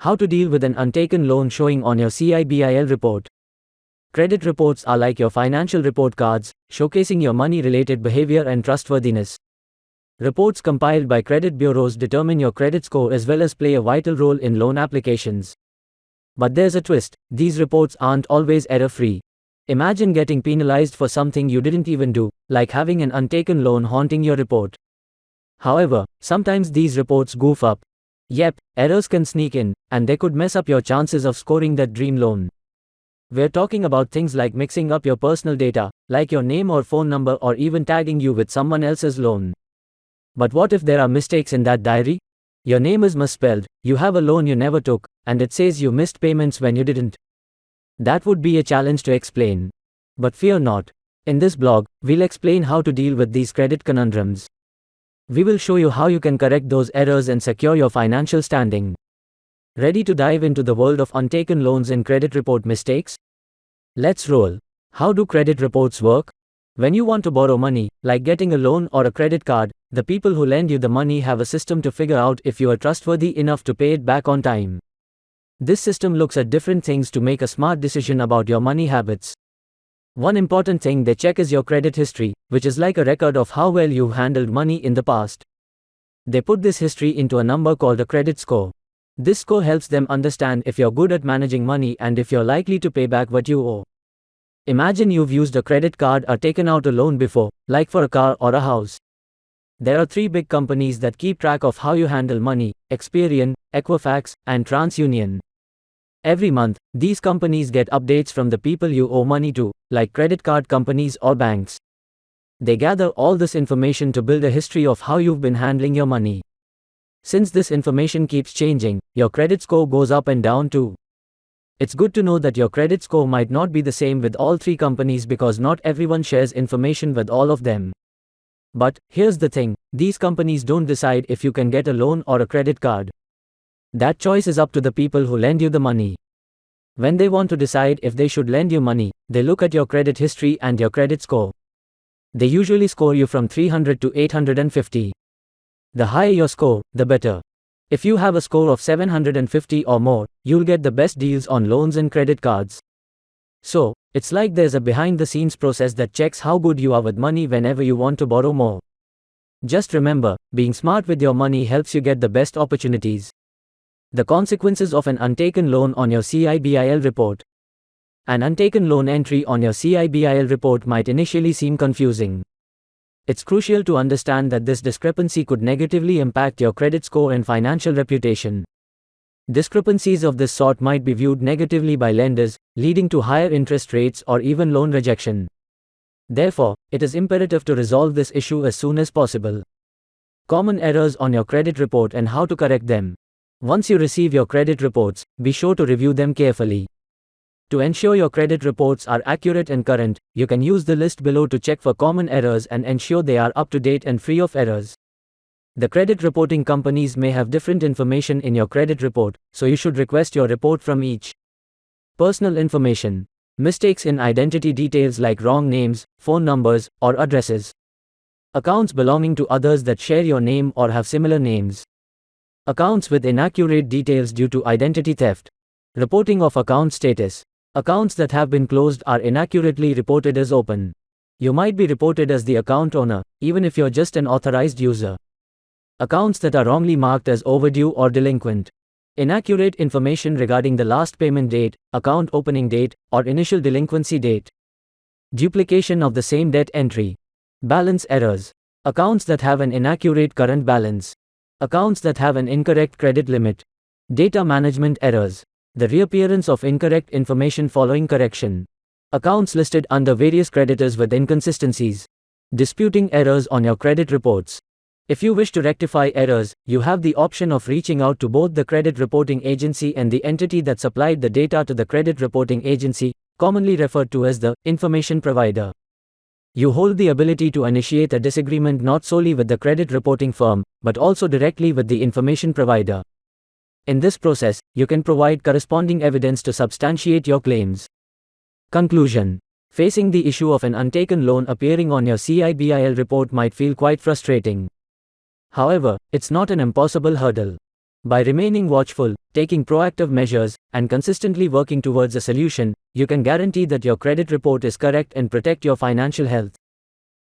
How to deal with an untaken loan showing on your CIBIL report. Credit reports are like your financial report cards, showcasing your money-related behavior and trustworthiness. Reports compiled by credit bureaus determine your credit score as well as play a vital role in loan applications. But there's a twist: these reports aren't always error-free. Imagine getting penalized for something you didn't even do, like having an untaken loan haunting your report. However, sometimes these reports goof up. Yep, errors can sneak in, and they could mess up your chances of scoring that dream loan. We're talking about things like mixing up your personal data, like your name or phone number, or even tagging you with someone else's loan. But what if there are mistakes in that diary? Your name is misspelled, you have a loan you never took, and it says you missed payments when you didn't. That would be a challenge to explain. But fear not. In this blog, we'll explain how to deal with these credit conundrums. We will show you how you can correct those errors and secure your financial standing. Ready to dive into the world of untaken loans and credit report mistakes? Let's roll. How do credit reports work? When you want to borrow money, like getting a loan or a credit card, the people who lend you the money have a system to figure out if you are trustworthy enough to pay it back on time. This system looks at different things to make a smart decision about your money habits. One important thing they check is your credit history, which is like a record of how well you've handled money in the past. They put this history into a number called a credit score. This score helps them understand if you're good at managing money and if you're likely to pay back what you owe. Imagine you've used a credit card or taken out a loan before, like for a car or a house. There are 3 big companies that keep track of how you handle money: Experian, Equifax, and TransUnion. Every month, these companies get updates from the people you owe money to, like credit card companies or banks. They gather all this information to build a history of how you've been handling your money. Since this information keeps changing, your credit score goes up and down too. It's good to know that your credit score might not be the same with all 3 companies because not everyone shares information with all of them. But here's the thing: these companies don't decide if you can get a loan or a credit card. That choice is up to the people who lend you the money. When they want to decide if they should lend you money, they look at your credit history and your credit score. They usually score you from 300 to 850. The higher your score, the better. If you have a score of 750 or more, you'll get the best deals on loans and credit cards. So, it's like there's a behind-the-scenes process that checks how good you are with money whenever you want to borrow more. Just remember, being smart with your money helps you get the best opportunities. The consequences of an untaken loan on your CIBIL report. An untaken loan entry on your CIBIL report might initially seem confusing. It's crucial to understand that this discrepancy could negatively impact your credit score and financial reputation. Discrepancies of this sort might be viewed negatively by lenders, leading to higher interest rates or even loan rejection. Therefore, it is imperative to resolve this issue as soon as possible. Common errors on your credit report and how to correct them. Once you receive your credit reports, be sure to review them carefully. To ensure your credit reports are accurate and current, you can use the list below to check for common errors and ensure they are up to date and free of errors. The credit reporting companies may have different information in your credit report, so you should request your report from each. Personal information. Mistakes in identity details like wrong names, phone numbers, or addresses. Accounts belonging to others that share your name or have similar names. Accounts with inaccurate details due to identity theft. Reporting of account status. Accounts that have been closed are inaccurately reported as open. You might be reported as the account owner, even if you're just an authorized user. Accounts that are wrongly marked as overdue or delinquent. Inaccurate information regarding the last payment date, account opening date, or initial delinquency date. Duplication of the same debt entry. Balance errors. Accounts that have an inaccurate current balance. Accounts that have an incorrect credit limit. Data management errors. The reappearance of incorrect information following correction. Accounts listed under various creditors with inconsistencies. Disputing errors on your credit reports. If you wish to rectify errors, you have the option of reaching out to both the credit reporting agency and the entity that supplied the data to the credit reporting agency, commonly referred to as the information provider. You hold the ability to initiate a disagreement not solely with the credit reporting firm, but also directly with the information provider. In this process, you can provide corresponding evidence to substantiate your claims. Conclusion. Facing the issue of an untaken loan appearing on your CIBIL report might feel quite frustrating. However, it's not an impossible hurdle. By remaining watchful, taking proactive measures, and consistently working towards a solution, you can guarantee that your credit report is correct and protect your financial health.